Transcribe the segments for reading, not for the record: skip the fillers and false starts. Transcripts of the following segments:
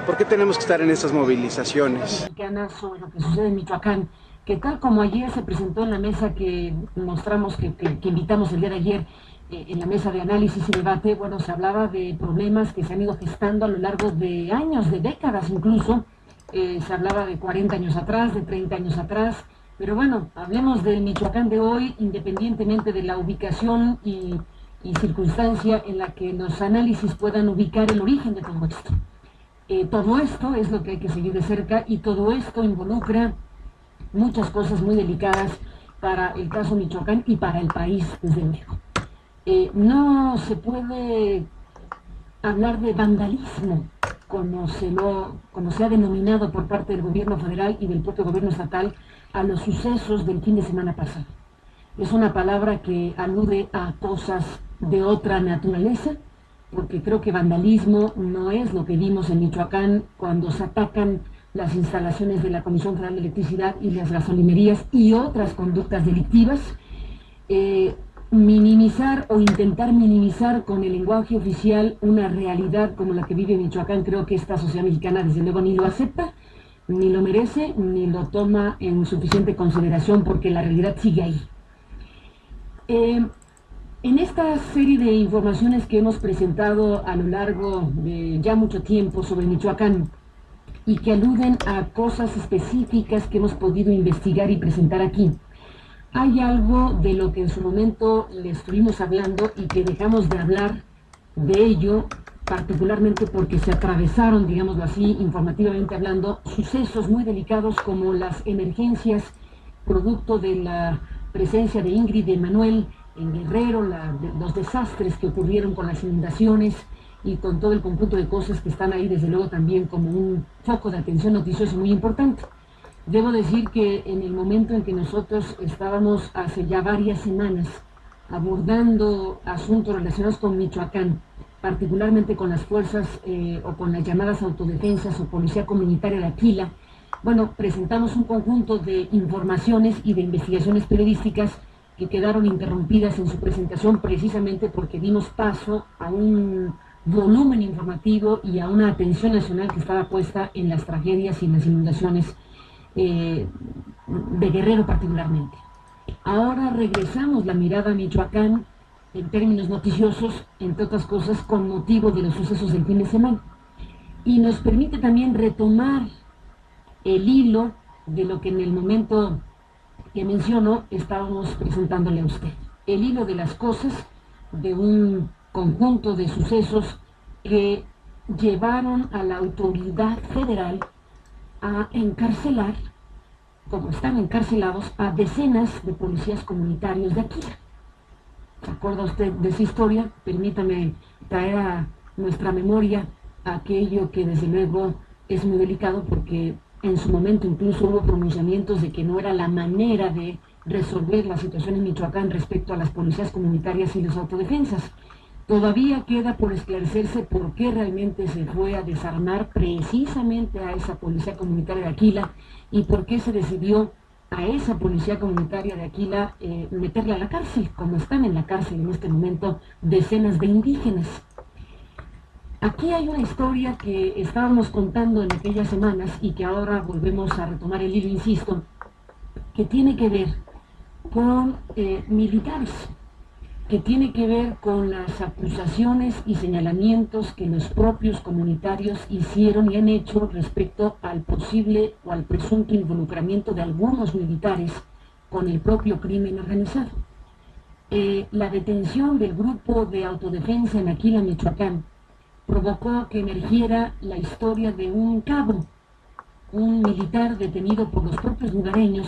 ¿Por qué tenemos que estar en estas movilizaciones? Sobre lo que sucede en Michoacán, que tal como ayer se presentó en la mesa que mostramos, que invitamos el día de ayer, en la mesa de análisis y debate, bueno, se hablaba de problemas que se han ido gestando a lo largo de años, de décadas incluso, se hablaba de 40 años atrás, de 30 años atrás, pero bueno, hablemos del Michoacán de hoy, independientemente de la ubicación y circunstancia en la que los análisis puedan ubicar el origen de todo esto. Todo esto es lo que hay que seguir de cerca y todo esto involucra muchas cosas muy delicadas para el caso Michoacán y para el país, desde luego. No se puede hablar de vandalismo como se ha denominado por parte del gobierno federal y del propio gobierno estatal a los sucesos del fin de semana pasado. Es una palabra que alude a cosas de otra naturaleza, porque creo que vandalismo no es lo que vimos en Michoacán cuando se atacan las instalaciones de la Comisión Federal de Electricidad y las gasolinerías y otras conductas delictivas. Minimizar o intentar minimizar con el lenguaje oficial una realidad como la que vive Michoacán, creo que esta sociedad mexicana desde luego ni lo acepta, ni lo merece, ni lo toma en suficiente consideración, porque la realidad sigue ahí. En esta serie de informaciones que hemos presentado a lo largo de ya mucho tiempo sobre Michoacán y que aluden a cosas específicas que hemos podido investigar y presentar aquí, hay algo de lo que en su momento le estuvimos hablando y que dejamos de hablar de ello, particularmente porque se atravesaron, digámoslo así, informativamente hablando, sucesos muy delicados como las emergencias producto de la presencia de Ingrid y de Manuel en Guerrero, los desastres que ocurrieron con las inundaciones y con todo el conjunto de cosas que están ahí, desde luego también como un foco de atención noticioso muy importante. Debo decir que en el momento en que nosotros estábamos hace ya varias semanas abordando asuntos relacionados con Michoacán, particularmente con las fuerzas o con las llamadas autodefensas o policía comunitaria de Aquila, bueno, presentamos un conjunto de informaciones y de investigaciones periodísticas que quedaron interrumpidas en su presentación precisamente porque dimos paso a un volumen informativo y a una atención nacional que estaba puesta en las tragedias y las inundaciones de Guerrero particularmente. Ahora regresamos la mirada a Michoacán en términos noticiosos, entre otras cosas con motivo de los sucesos del fin de semana, y nos permite también retomar el hilo de lo que en el momento que menciono estábamos presentándole a usted, el hilo de las cosas, de un conjunto de sucesos que llevaron a la autoridad federal a encarcelar, como están encarcelados, a decenas de policías comunitarios de Aquila. ¿Se acuerda usted de esa historia? Permítame traer a nuestra memoria aquello que desde luego es muy delicado, porque en su momento incluso hubo pronunciamientos de que no era la manera de resolver la situación en Michoacán respecto a las policías comunitarias y las autodefensas. Todavía queda por esclarecerse por qué realmente se fue a desarmar precisamente a esa policía comunitaria de Aquila y por qué se decidió a esa policía comunitaria de Aquila meterla a la cárcel, como están en la cárcel en este momento decenas de indígenas. Aquí hay una historia que estábamos contando en aquellas semanas y que ahora volvemos a retomar el hilo, insisto, que tiene que ver con militares, que tiene que ver con las acusaciones y señalamientos que los propios comunitarios hicieron y han hecho respecto al posible o al presunto involucramiento de algunos militares con el propio crimen organizado. La detención del grupo de autodefensa en Aquila, Michoacán, provocó que emergiera la historia de un cabo, un militar detenido por los propios lugareños,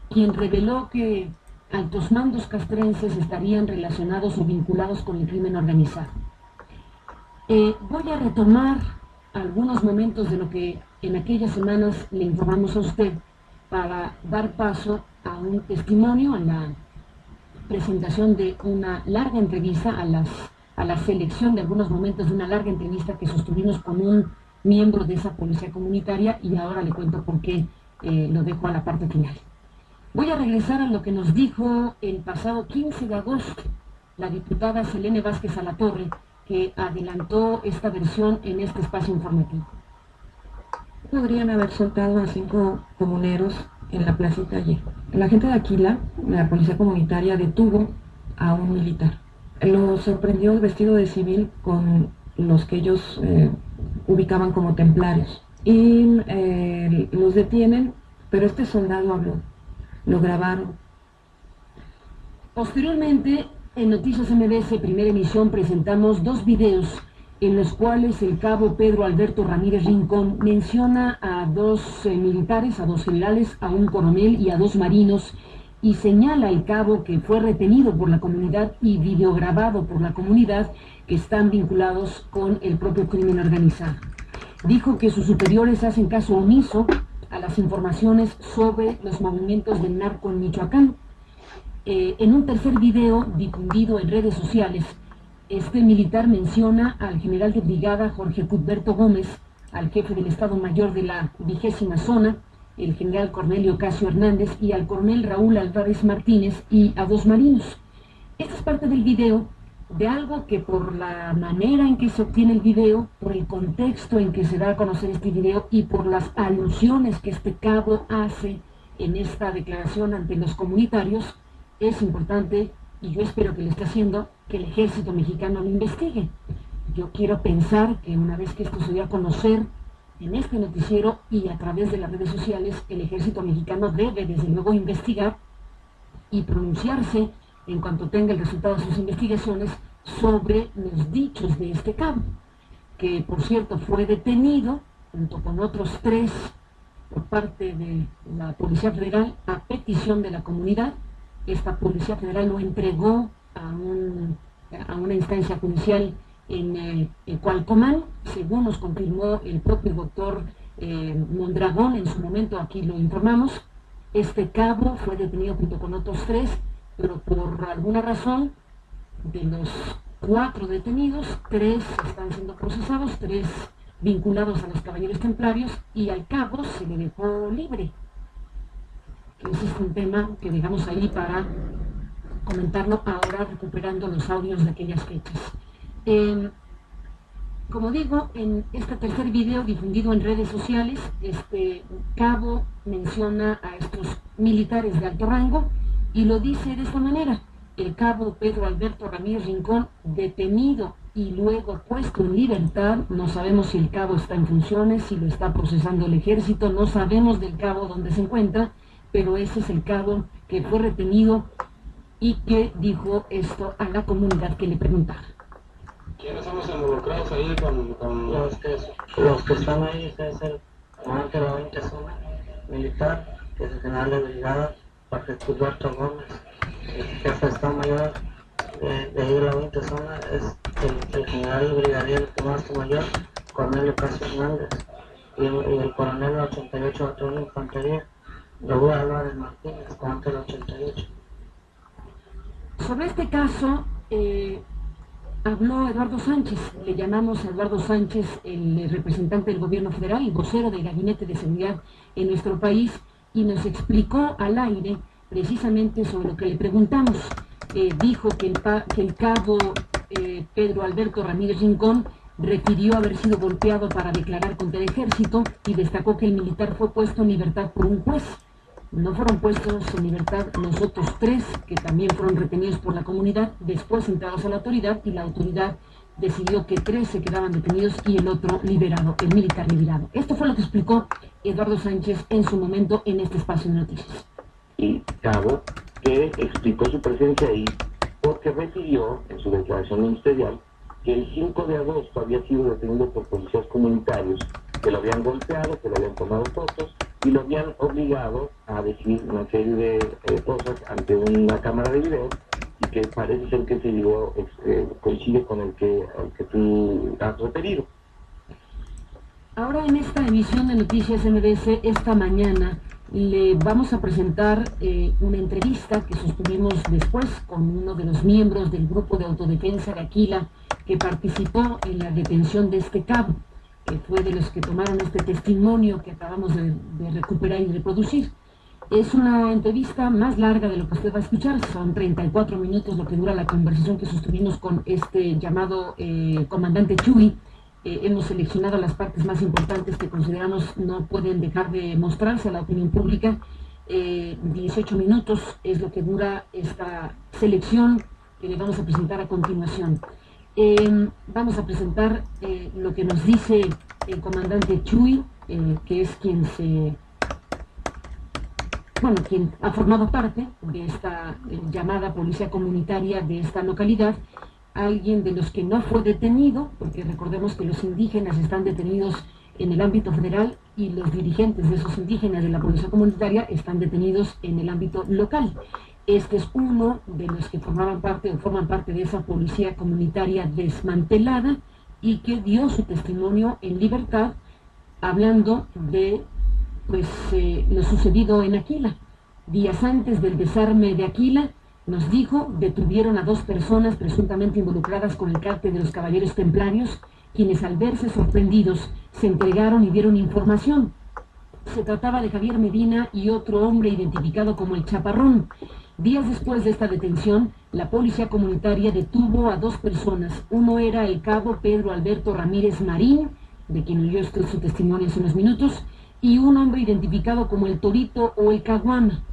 quien reveló que altos mandos castrenses estarían relacionados o vinculados con el crimen organizado. Voy a retomar algunos momentos de lo que en aquellas semanas le informamos a usted para dar paso a un testimonio, a la presentación de una larga entrevista, a la selección de algunos momentos de una larga entrevista que sostuvimos con un miembro de esa policía comunitaria, y ahora le cuento por qué lo dejo a la parte final. Voy a regresar a lo que nos dijo el pasado 15 de agosto la diputada Selene Vázquez Alatorre, que adelantó esta versión en este espacio informativo. Podrían haber soltado a 5 comuneros en la placita ayer. La gente de Aquila, la policía comunitaria, detuvo a un militar. Lo sorprendió el vestido de civil con los que ellos ubicaban como templarios. Y los detienen, pero este soldado habló. Lo grabaron. Posteriormente, en Noticias MBS Primera Emisión presentamos 2 videos en los cuales el cabo Pedro Alberto Ramírez Rincón menciona a 2 militares, a 2 generales, a un coronel y a 2 marinos, y señala al cabo que fue retenido por la comunidad y videograbado por la comunidad, que están vinculados con el propio crimen organizado. Dijo que sus superiores hacen caso omiso a las informaciones sobre los movimientos del narco en Michoacán. En un tercer video difundido en redes sociales, este militar menciona al general de brigada Jorge Cuthberto Gómez, al jefe del Estado Mayor de la 20ª Zona, el general Cornelio Casio Hernández, y al coronel Raúl Álvarez Martínez, y a 2 marinos. Esta es parte del video de algo que, por la manera en que se obtiene el video, por el contexto en que se da a conocer este video y por las alusiones que este cabo hace en esta declaración ante los comunitarios, es importante, y yo espero que lo esté haciendo, que el ejército mexicano lo investigue. Yo quiero pensar que una vez que esto se dio a conocer en este noticiero y a través de las redes sociales, el ejército mexicano debe desde luego investigar y pronunciarse en cuanto tenga el resultado de sus investigaciones sobre los dichos de este cabo, que por cierto fue detenido junto con otros 3 por parte de la Policía Federal a petición de la comunidad. Esta Policía Federal lo entregó a una instancia judicial en Cualcomán, según nos confirmó el propio doctor Mondragón en su momento, aquí lo informamos. Este cabo fue detenido junto con otros 3, pero por alguna razón, de los 4 detenidos, 3 están siendo procesados, 3 vinculados a los caballeros templarios, y al cabo se le dejó libre. Ese es un tema que dejamos ahí para comentarlo ahora, recuperando los audios de aquellas fechas. Como digo, en este tercer video difundido en redes sociales, este cabo menciona a estos militares de alto rango y lo dice de esta manera: el cabo Pedro Alberto Ramírez Rincón, detenido y luego puesto en libertad. No sabemos si el cabo está en funciones, si lo está procesando el ejército, no sabemos del cabo dónde se encuentra, pero ese es el cabo que fue retenido y que dijo esto a la comunidad que le preguntaba. ¿Quiénes son los involucrados ahí con los que están ahí? Es el comandante de la 20 Zona militar, que es el general de brigada Jorge Cuthberto Gómez. El jefe de Estado Mayor de ahí de la 20 Zona es el general brigadier de Maestro Mayor Cornelio Casio Hernández, y el coronel del 88 Batallón de Infantería Raúl Álvarez Martínez, comandante del 88. Sobre este caso habló Eduardo Sánchez. Le llamamos a Eduardo Sánchez el representante del gobierno federal, el vocero del Gabinete de Seguridad en nuestro país, y nos explicó al aire precisamente sobre lo que le preguntamos. Dijo que el cabo Pedro Alberto Ramírez Rincón refirió haber sido golpeado para declarar contra el ejército, y destacó que el militar fue puesto en libertad por un juez. No fueron puestos en libertad los otros 3, que también fueron retenidos por la comunidad, después entregados a la autoridad, y la autoridad decidió que 3 se quedaban detenidos y el otro liberado, el militar liberado. Esto fue lo que explicó Eduardo Sánchez en su momento en este espacio de noticias. Y cabo que explicó su presencia ahí porque refirió en su declaración ministerial que el 5 de agosto había sido detenido por policías comunitarios que lo habían golpeado, que le habían tomado fotos y lo habían obligado a decir una serie de cosas ante una cámara de video, y que parece ser que ese video coincide con el que tú has referido. Ahora, en esta emisión de Noticias MBS esta mañana, le vamos a presentar una entrevista que sostuvimos después con uno de los miembros del grupo de autodefensa de Aquila, que participó en la detención de este cabo, que fue de los que tomaron este testimonio que acabamos de recuperar y reproducir. Es una entrevista más larga de lo que usted va a escuchar, son 34 minutos lo que dura la conversación que sostuvimos con este llamado comandante Chuy, hemos seleccionado las partes más importantes que consideramos no pueden dejar de mostrarse a la opinión pública. 18 minutos es lo que dura esta selección que le vamos a presentar a continuación. Vamos a presentar lo que nos dice el comandante Chuy, que es quien ha formado parte de esta llamada policía comunitaria de esta localidad, alguien de los que no fue detenido, porque recordemos que los indígenas están detenidos en el ámbito federal y los dirigentes de esos indígenas de la policía comunitaria están detenidos en el ámbito local. Este es uno de los que forman parte de esa policía comunitaria desmantelada y que dio su testimonio en libertad hablando de lo sucedido en Aquila. Días antes del desarme de Aquila, nos dijo, detuvieron a 2 personas presuntamente involucradas con el cártel de los Caballeros Templarios, quienes al verse sorprendidos se entregaron y dieron información. Se trataba de Javier Medina y otro hombre identificado como el Chaparrón. Días después de esta detención, la policía comunitaria detuvo a 2 personas. Uno era el cabo Pedro Alberto Ramírez Marín, de quien leyó usted su testimonio hace unos minutos, y un hombre identificado como el Torito o el Caguama.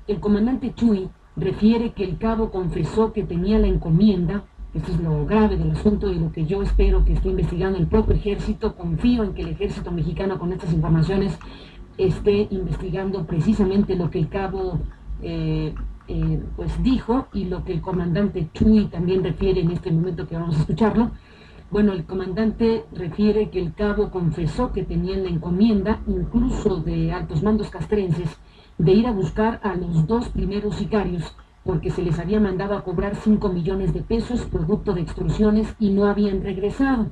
El comandante Chuy refiere que el cabo confesó que tenía la encomienda. Esto es lo grave del asunto y lo que yo espero que esté investigando el propio ejército. Confío en que el ejército mexicano con estas informaciones esté investigando precisamente lo que el cabo dijo y lo que el comandante Chuy también refiere en este momento que vamos a escucharlo. Bueno, el comandante refiere que el cabo confesó que tenían la encomienda, incluso de altos mandos castrenses, de ir a buscar a los 2 primeros sicarios, porque se les había mandado a cobrar 5 millones de pesos producto de extorsiones y no habían regresado.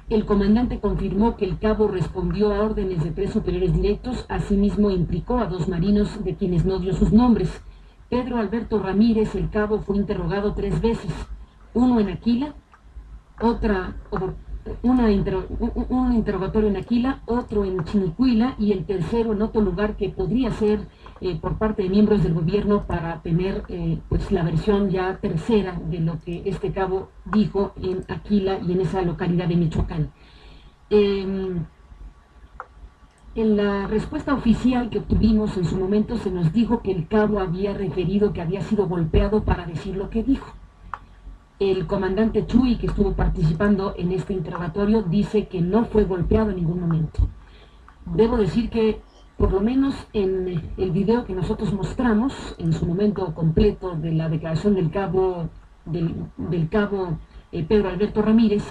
El comandante confirmó que el cabo respondió a órdenes de 3 superiores directos, asimismo implicó a 2 marinos de quienes no dio sus nombres. Pedro Alberto Ramírez, el cabo, fue interrogado 3 veces, uno en Aquila, un interrogatorio en Aquila, otro en Chinicuila y el tercero en otro lugar que podría ser por parte de miembros del gobierno para tener la versión ya tercera de lo que este cabo dijo en Aquila y en esa localidad de Michoacán. En la respuesta oficial que obtuvimos en su momento se nos dijo que el cabo había referido que había sido golpeado para decir lo que dijo. El comandante Chuy, que estuvo participando en este interrogatorio, dice que no fue golpeado en ningún momento. Debo decir que, por lo menos en el video que nosotros mostramos, en su momento completo de la declaración del cabo Pedro Alberto Ramírez,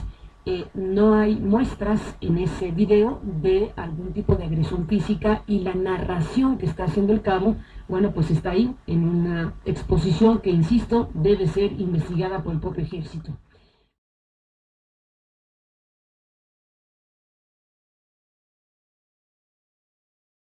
no hay muestras en ese video de algún tipo de agresión física y la narración que está haciendo el cabo, bueno, pues está ahí en una exposición que, insisto, debe ser investigada por el propio ejército.